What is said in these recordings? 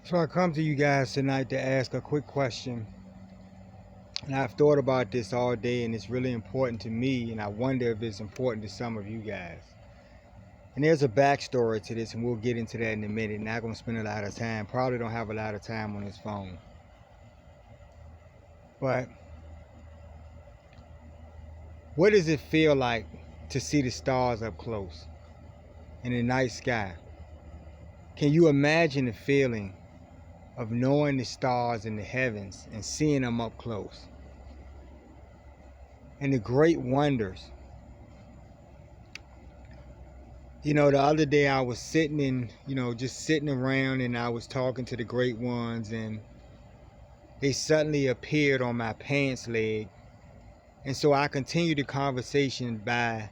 So I come to you guys tonight to ask a quick question. And I've thought about this all day, and it's really important to me, and I wonder if it's important to some of you guys. And there's a backstory to this, and we'll get into that in a minute. Not going to spend a lot of time. Probably don't have a lot of time on this phone. But what does it feel like to see the stars up close in the night sky? Can you imagine the feeling of knowing the stars in the heavens and seeing them up close? And the great wonders. The other day I was sitting just sitting around, and I was talking to the great ones, and they suddenly appeared on my pants leg. And so I continued the conversation by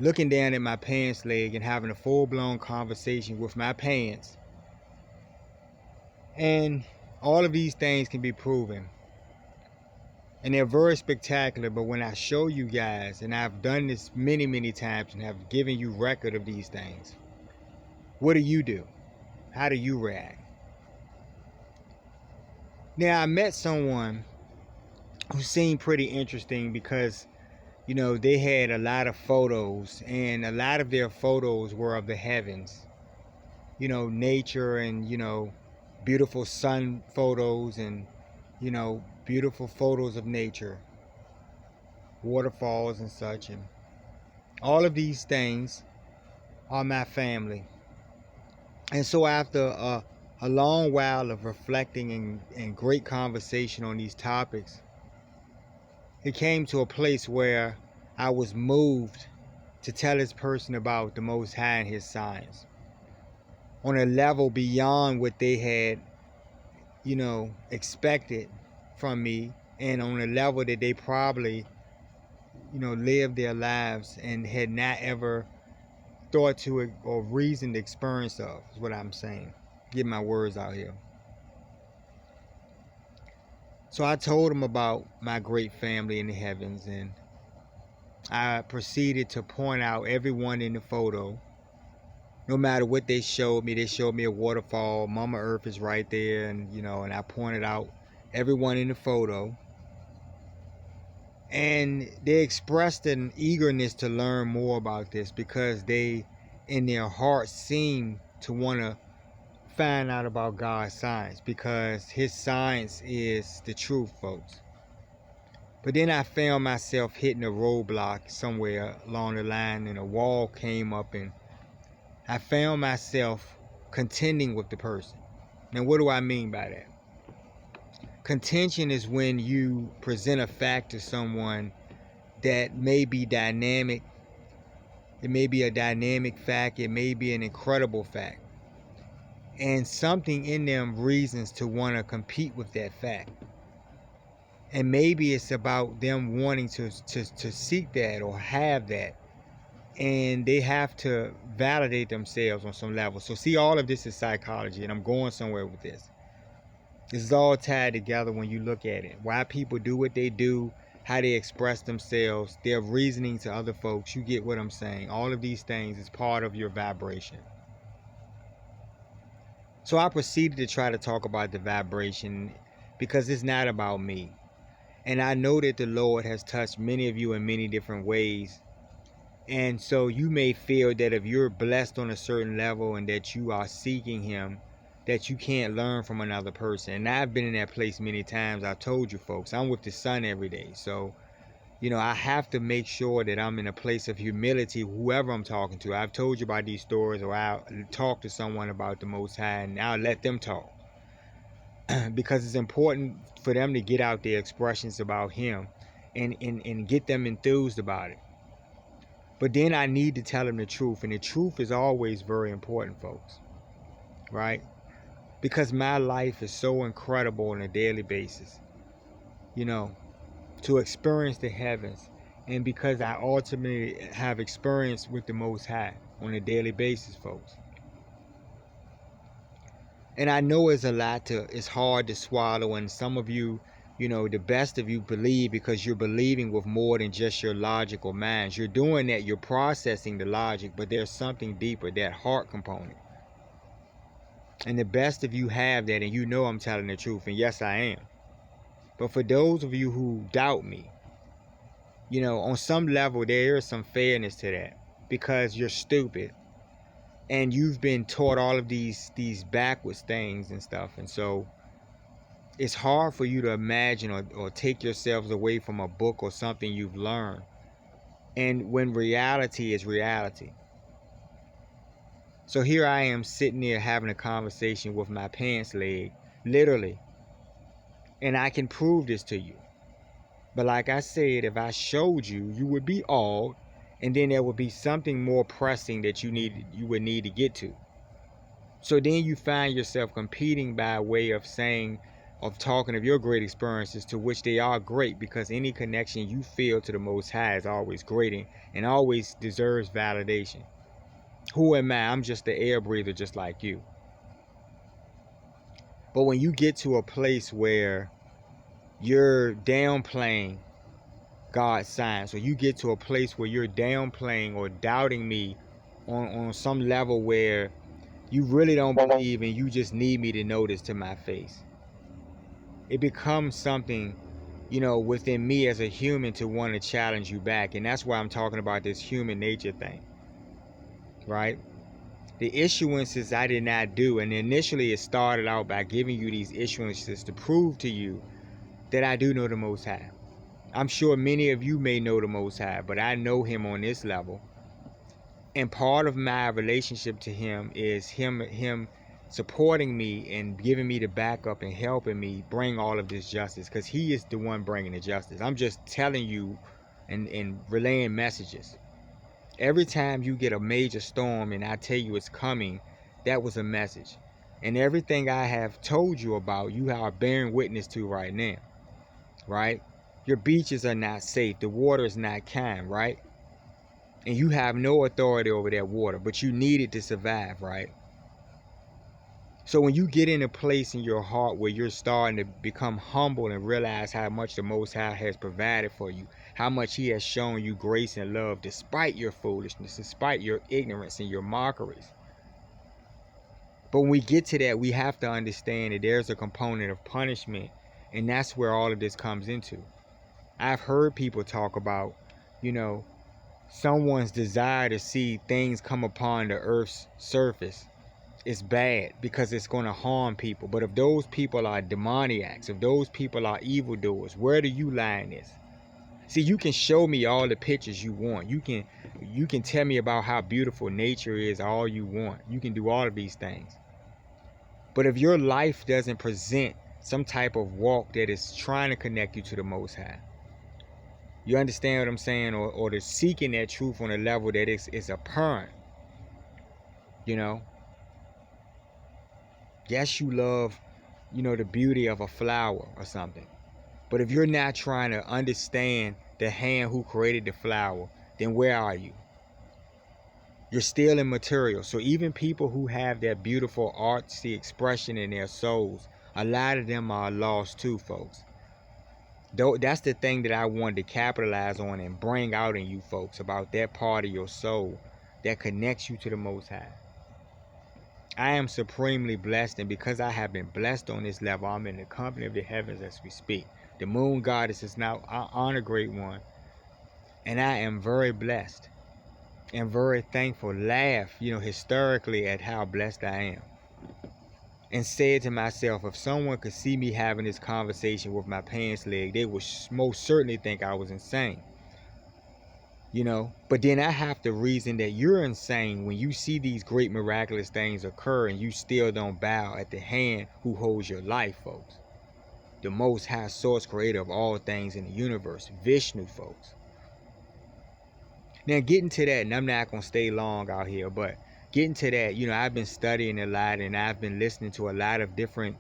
looking down at my pants leg and having a full-blown conversation with my pants. And all of these things can be proven. And they're very spectacular, but when I show you guys, and I've done this many, many times and have given you record of these things, what do? How do you react? Now, I met someone who seemed pretty interesting because, they had a lot of photos, and a lot of their photos were of the heavens, nature, and, beautiful sun photos, and, beautiful photos of nature, waterfalls and such. And all of these things are my family. And so after a long while of reflecting and great conversation on these topics, it came to a place where I was moved to tell this person about the Most High and His signs on a level beyond what they had, expected from me, and on a level that they probably, lived their lives and had not ever thought to it or reasoned experience of, is what I'm saying. Get my words out here. So I told him about my great family in the heavens, and I proceeded to point out everyone in the photo. No matter what they showed me a waterfall. Mama Earth is right there, and I pointed out everyone in the photo. And they expressed an eagerness to learn more about this because they, in their hearts, seem to want to find out about God's science, because His science is the truth, folks. But then I found myself hitting a roadblock somewhere along the line, and a wall came up, and I found myself contending with the person. Now, what do I mean by that? Contention is when you present a fact to someone that may be dynamic. It may be a dynamic fact. It may be an incredible fact. And something in them reasons to want to compete with that fact. And maybe it's about them wanting to seek that or have that. And they have to validate themselves on some level. So see, all of this is psychology, and I'm going somewhere with this. This is all tied together when you look at it. Why people do what they do, how they express themselves, their reasoning to other folks. You get what I'm saying. All of these things is part of your vibration. So I proceeded to try to talk about the vibration because it's not about me. And I know that the Lord has touched many of you in many different ways. And so you may feel that if you're blessed on a certain level and that you are seeking Him, that you can't learn from another person. And I've been in that place many times. I've told you folks, I'm with the sun every day. So, I have to make sure that I'm in a place of humility, whoever I'm talking to. I've told you about these stories, or I'll talk to someone about the Most High, and I'll let them talk. Because it's important for them to get out their expressions about Him and get them enthused about it. But then I need to tell them the truth. And the truth is always very important, folks. Right? Because my life is so incredible on a daily basis. To experience the heavens. And because I ultimately have experience with the Most High on a daily basis, folks. And I know it's hard to swallow. And some of you, the best of you believe because you're believing with more than just your logical minds. You're doing that, you're processing the logic, but there's something deeper, that heart component. And the best of you have that, and you know I'm telling the truth, and yes, I am. But for those of you who doubt me, on some level, there is some fairness to that, because you're stupid and you've been taught all of these backwards things and stuff. And so it's hard for you to imagine or take yourselves away from a book or something you've learned. And when reality is reality. So here I am sitting there having a conversation with my pants leg, literally. And I can prove this to you. But like I said, if I showed you, you would be awed, and then there would be something more pressing that you would need to get to. So then you find yourself competing by way of talking of your great experiences, to which they are great, because any connection you feel to the Most High is always great and always deserves validation. Who am I? I'm just the air breather, just like you. But when you get to a place where you're downplaying God's signs, or you get to a place where you're downplaying or doubting me on some level where you really don't believe and you just need me to know this to my face, it becomes something, within me as a human to want to challenge you back. And that's why I'm talking about this human nature thing, right? The issuances I did not do, and initially it started out by giving you these issuances to prove to you that I do know the Most High. I'm sure many of you may know the Most High, but I know him on this level. And part of my relationship to him is him supporting me and giving me the backup and helping me bring all of this justice, because he is the one bringing the justice. I'm just telling you and relaying messages. Every time you get a major storm and I tell you it's coming, that was a message. And everything I have told you about, you are bearing witness to right now, right? Your beaches are not safe. The water is not kind, right? And you have no authority over that water, but you need it to survive, right? So when you get in a place in your heart where you're starting to become humble and realize how much the Most High has provided for you, how much he has shown you grace and love despite your foolishness, despite your ignorance and your mockeries. But when we get to that, we have to understand that there's a component of punishment, and that's where all of this comes into. I've heard people talk about, someone's desire to see things come upon the earth's surface is bad because it's going to harm people. But if those people are demoniacs, if those people are evildoers, where do you lie in this? See, you can show me all the pictures you want. You can tell me about how beautiful nature is all you want. You can do all of these things. But if your life doesn't present some type of walk that is trying to connect you to the Most High, you understand what I'm saying? Or to seeking that truth on a level that is apparent, Yes, you love, the beauty of a flower or something. But if you're not trying to understand the hand who created the flower, then where are you? You're still immaterial. So even people who have that beautiful artsy expression in their souls, a lot of them are lost too, folks. That's the thing that I wanted to capitalize on and bring out in you folks, about that part of your soul that connects you to the Most High. I am supremely blessed, and because I have been blessed on this level, I'm in the company of the heavens as we speak. The moon goddess is now on a great one, and I am very blessed and very thankful. Laugh, hysterically at how blessed I am. And said to myself, if someone could see me having this conversation with my pants leg, they would most certainly think I was insane. But then I have to reason that you're insane when you see these great miraculous things occur and you still don't bow at the hand who holds your life, folks. The Most High source creator of all things in the universe, Vishnu, folks. Now getting to that, and I'm not going to stay long out here, but getting to that, I've been studying a lot and I've been listening to a lot of different,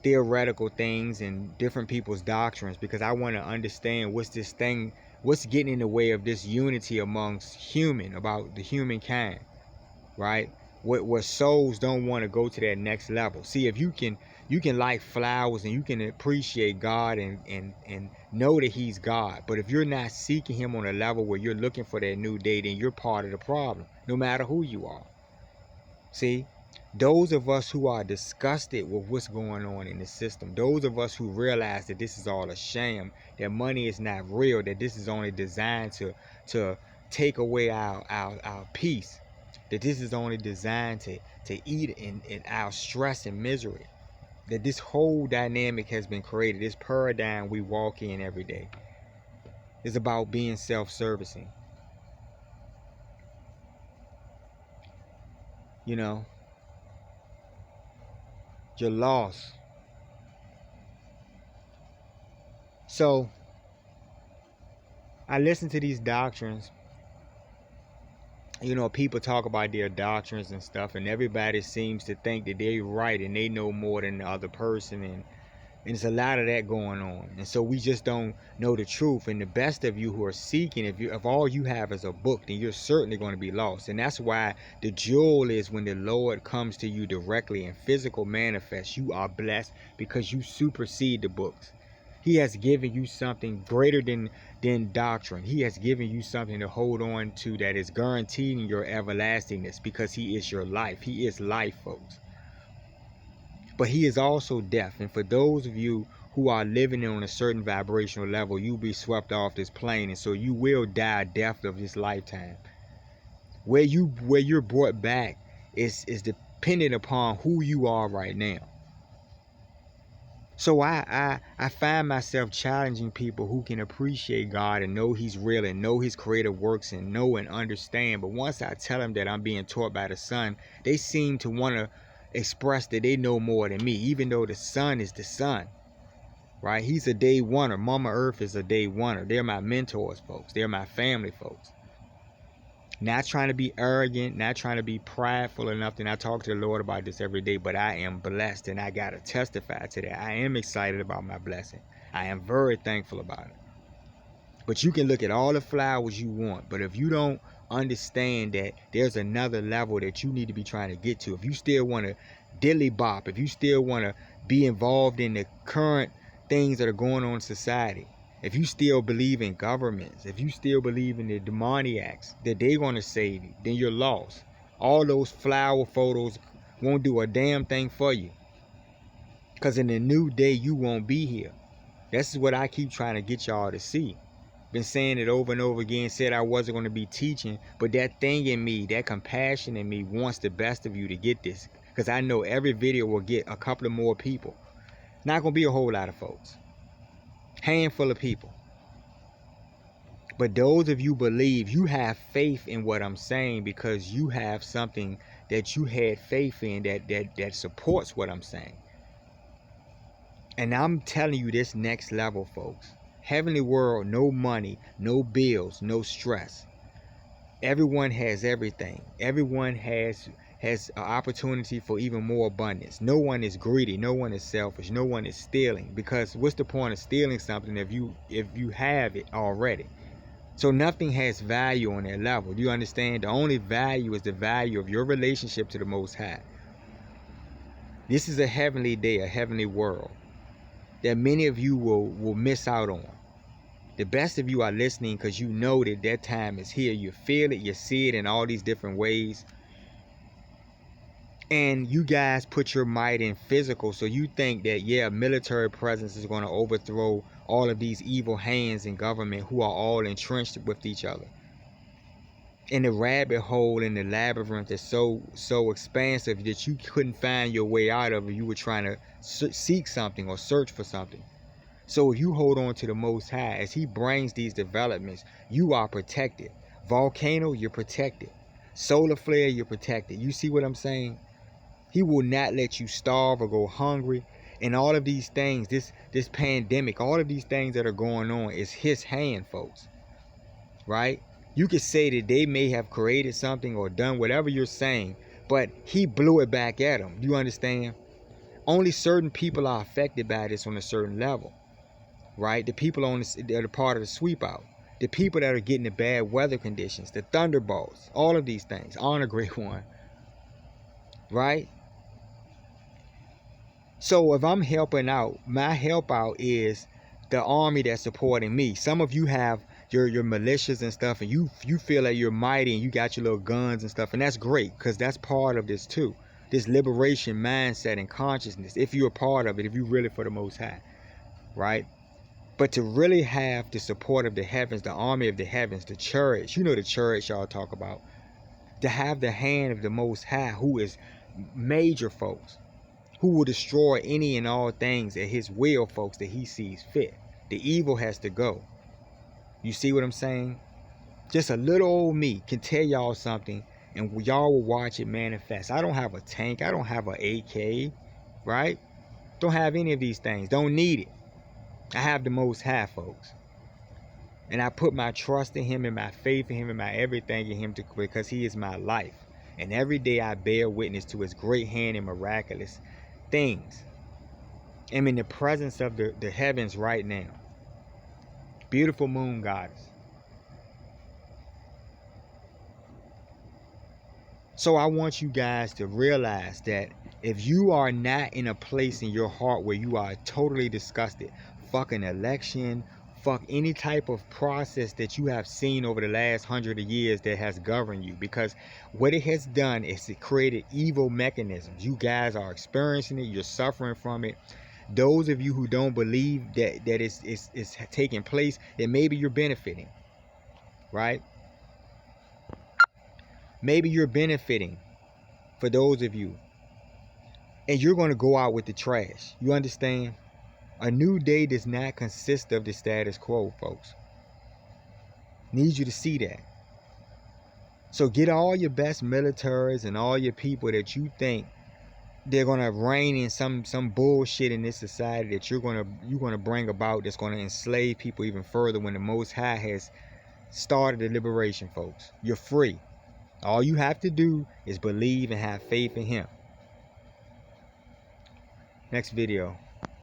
theoretical things and different people's doctrines, because I want to understand what's getting in the way of this unity amongst about the humankind, right? What souls don't want to go to that next level. See, if you can like flowers and you can appreciate God and know that he's God, but if you're not seeking him on a level where you're looking for that new day, then you're part of the problem, no matter who you are. See, Those of us who are disgusted with what's going on in the system, those of us who realize that this is all a sham, that money is not real, that this is only designed to take away our peace, that this is only designed to eat in our stress and misery, that this whole dynamic has been created, this paradigm we walk in every day is about being self-servicing. You know, you're lost. So I listen to these doctrines. You know, people talk about their doctrines and stuff, and everybody seems to think that they're right and they know more than the other person, and there's a lot of that going on. And so we just don't know the truth. And the best of you who are seeking, if all you have is a book, then you're certainly going to be lost. And that's why the jewel is when the Lord comes to you directly in physical manifest, you are blessed because you supersede the books. He has given you something greater than doctrine. He has given you something to hold on to that is guaranteeing your everlastingness, because he is your life. He is life, folks. But he is also death. And for those of you who are living on a certain vibrational level, you'll be swept off this plane. And so you will die a death of this lifetime. Where you're brought back is dependent upon who you are right now. So I find myself challenging people who can appreciate God and know he's real and know his creative works and know and understand. But once I tell them that I'm being taught by the Son, they seem to want to express that they know more than me, even though the Son is the Son, right? He's a day oneer. Mama Earth is a day oneer. They're my mentors, folks. They're my family, folks. Not trying to be arrogant, not trying to be prideful enough. And I talk to the Lord about this every day, but I am blessed and I got to testify to that. I am excited about my blessing. I am very thankful about it. But you can look at all the flowers you want, but if you don't understand that there's another level that you need to be trying to get to, if you still want to dilly bop, if you still want to be involved in the current things that are going on in society, if you still believe in governments, if you still believe in the demoniacs that they're going to save you, then you're lost. All those flower photos won't do a damn thing for you, because in the new day you won't be here. This is what I keep trying to get y'all to see. Been saying it over and over again, said I wasn't going to be teaching, but that thing in me, that compassion in me wants the best of you to get this, because I know every video will get a couple of more people. Not going to be a whole lot of folks, handful of people. But those of you believe, you have faith in what I'm saying, because you have something that you had faith in that supports what I'm saying. And I'm telling you this next level, folks. Heavenly world, no money, no bills, no stress. Everyone has everything. Everyone has an opportunity for even more abundance. No one is greedy. No one is selfish. No one is stealing. Because what's the point of stealing something if you have it already? So nothing has value on that level. Do you understand? The only value is the value of your relationship to the Most High. This is a heavenly day, a heavenly world that many of you will miss out on. The best of you are listening because you know that that time is here. You feel it, you see it in all these different ways. And you guys put your might in physical, so you think that, yeah, military presence is going to overthrow all of these evil hands in government who are all entrenched with each other. And the rabbit hole in the labyrinth is so expansive that you couldn't find your way out of it. You were trying to seek something or search for something. So if you hold on to the Most High, as he brings these developments, you are protected. Volcano, you're protected. Solar flare, you're protected. You see what I'm saying? He will not let you starve or go hungry. And all of these things, this pandemic, all of these things that are going on is his hand, folks. Right? You could say that they may have created something or done whatever you're saying, but he blew it back at them. You understand? Only certain people are affected by this on a certain level. Right? The people that are part of the sweep out. The people that are getting the bad weather conditions, the thunderbolts, all of these things. Honor Great One. Right? So if I'm helping out, my help out is the army that's supporting me. Some of you have your militias and stuff, and you feel like you're mighty and you got your little guns and stuff, and that's great, because that's part of this too. this liberation mindset and consciousness, if you're a part of it, if you're really for the Most High, right? But to really have the support of the heavens, the army of the heavens, the chariots, you know, the chariots y'all talk about, to have the hand of the Most High, who is major, folks, who will destroy any and all things at his will, folks, that he sees fit. The evil has to go. You see what I'm saying? Just a little old me can tell y'all something, and y'all will watch it manifest. I don't have a tank. I don't have an AK, right? Don't have any of these things. Don't need it. I have the Most High, folks. And I put my trust in him and my faith in him and my everything in him because he is my life. And every day I bear witness to his great hand and miraculous things. I'm in the presence of the heavens right now. Beautiful moon goddess. So I want you guys to realize that if you are not in a place in your heart where you are totally disgusted, fuck an election, fuck any type of process that you have seen over the last 100 of years that has governed you, because what it has done is it created evil mechanisms. You guys are experiencing it. You're suffering from it. Those of you who don't believe that it's taking place, then maybe you're benefiting, right? Maybe you're benefiting, for those of you, and you're going to go out with the trash. You understand? A new day does not consist of the status quo, folks. Need you to see that. So get all your best militaries and all your people that you think they're going to reign in some bullshit in this society that you're going to bring about, that's going to enslave people even further, when the Most High has started the liberation, folks. You're free. All you have to do is believe and have faith in him. Next video.